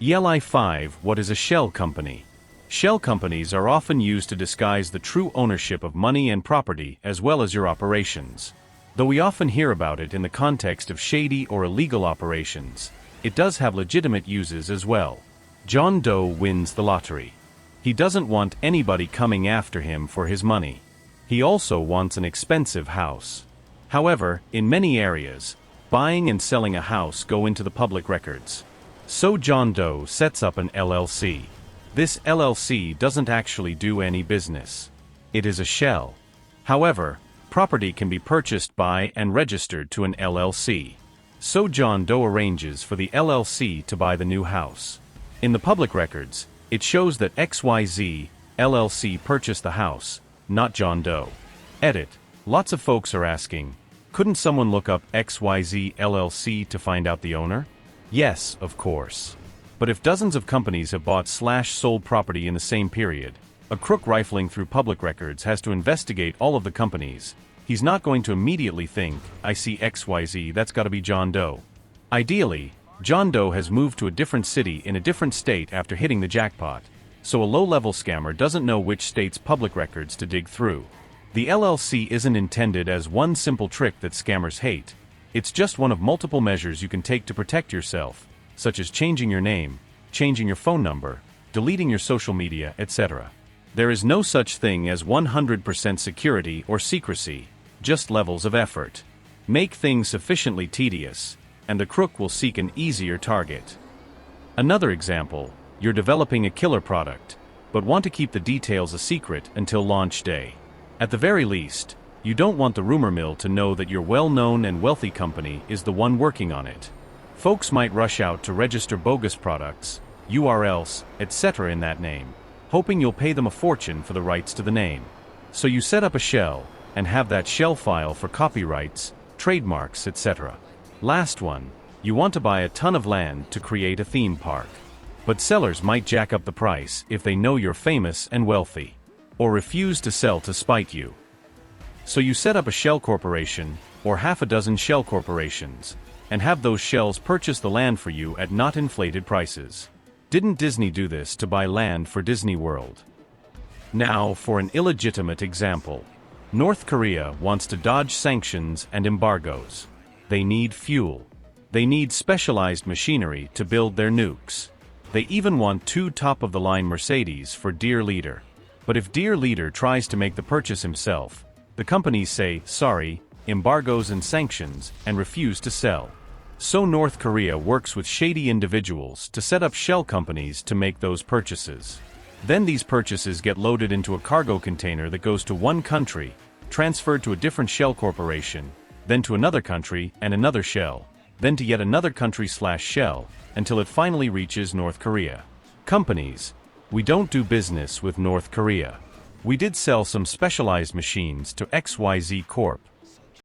ELI 5. What is a shell company? Shell companies are often used to disguise the true ownership of money and property as well as your operations. Though we often hear about it in the context of shady or illegal operations, it does have legitimate uses as well. John Doe wins the lottery. He doesn't want anybody coming after him for his money. He also wants an expensive house. However, in many areas, buying and selling a house go into the public records. So John Doe sets up an LLC. This LLC doesn't actually do any business. It is a shell. However, property can be purchased by and registered to an LLC. So John Doe arranges for the LLC to buy the new house. In the public records, it shows that XYZ LLC purchased the house, not John Doe. Edit. Lots of folks are asking, couldn't someone look up XYZ LLC to find out the owner? Yes, of course. But if dozens of companies have bought/sold property in the same period, a crook rifling through public records has to investigate all of the companies. He's not going to immediately think, I see XYZ, that's gotta be John Doe. Ideally, John Doe has moved to a different city in a different state after hitting the jackpot, so a low-level scammer doesn't know which state's public records to dig through. The LLC isn't intended as one simple trick that scammers hate. It's just one of multiple measures you can take to protect yourself, such as changing your name, changing your phone number, deleting your social media, etc. There is no such thing as 100% security or secrecy, just levels of effort. Make things sufficiently tedious, and the crook will seek an easier target. Another example, you're developing a killer product, but want to keep the details a secret until launch day. At the very least, you don't want the rumor mill to know that your well-known and wealthy company is the one working on it. Folks might rush out to register bogus products, URLs, etc. in that name, hoping you'll pay them a fortune for the rights to the name. So you set up a shell, and have that shell file for copyrights, trademarks, etc. Last one, you want to buy a ton of land to create a theme park. But sellers might jack up the price if they know you're famous and wealthy, or refuse to sell to spite you. So you set up a shell corporation, or half a dozen shell corporations, and have those shells purchase the land for you at not inflated prices. Didn't Disney do this to buy land for Disney World? Now for an illegitimate example. North Korea wants to dodge sanctions and embargoes. They need fuel. They need specialized machinery to build their nukes. They even want 2 top-of-the-line Mercedes for Dear Leader. But if Dear Leader tries to make the purchase himself, the companies say, sorry, embargoes and sanctions, and refuse to sell. So North Korea works with shady individuals to set up shell companies to make those purchases. Then these purchases get loaded into a cargo container that goes to one country, transferred to a different shell corporation, then to another country and another shell, then to yet another country/shell, until it finally reaches North Korea. Companies. We don't do business with North Korea. We did sell some specialized machines to XYZ Corp.